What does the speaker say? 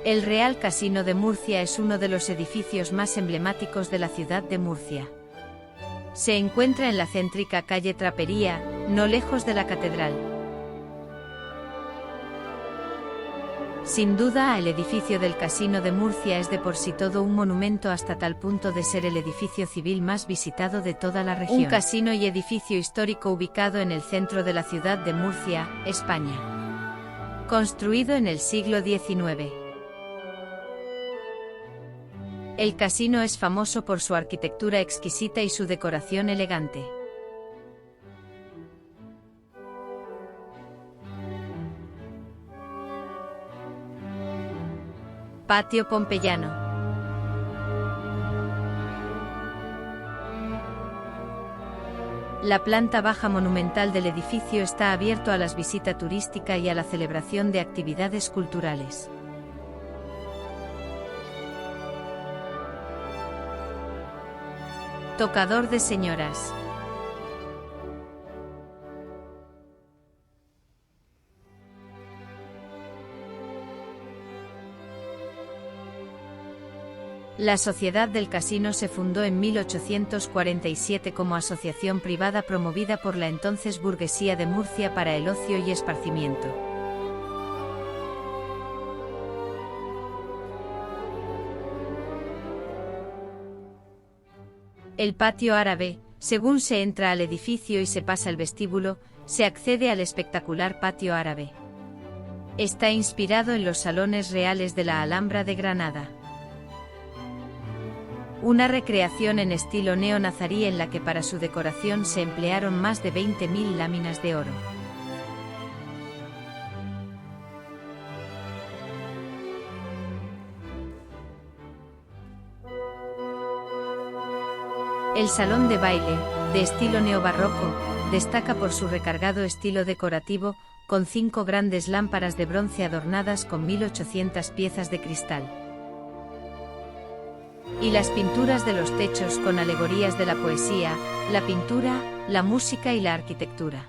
El Real Casino de Murcia es uno de los edificios más emblemáticos de la ciudad de Murcia. Se encuentra en la céntrica calle Trapería, no lejos de la catedral. Sin duda, el edificio del Casino de Murcia es de por sí todo un monumento hasta tal punto de ser el edificio civil más visitado de toda la región. Un casino y edificio histórico ubicado en el centro de la ciudad de Murcia, España. Construido en el siglo XIX. El casino es famoso por su arquitectura exquisita y su decoración elegante. Patio pompeyano. La planta baja monumental del edificio está abierto a la visita turística y a la celebración de actividades culturales. Tocador de señoras. La Sociedad del Casino se fundó en 1847 como asociación privada promovida por la entonces burguesía de Murcia para el ocio y esparcimiento. El patio árabe, según se entra al edificio y se pasa el vestíbulo, se accede al espectacular patio árabe. Está inspirado en los salones reales de la Alhambra de Granada. Una recreación en estilo neo-nazarí en la que para su decoración se emplearon más de 20.000 láminas de oro. El salón de baile, de estilo neobarroco, destaca por su recargado estilo decorativo, con 5 grandes lámparas de bronce adornadas con 1.800 piezas de cristal. Y las pinturas de los techos con alegorías de la poesía, la pintura, la música y la arquitectura.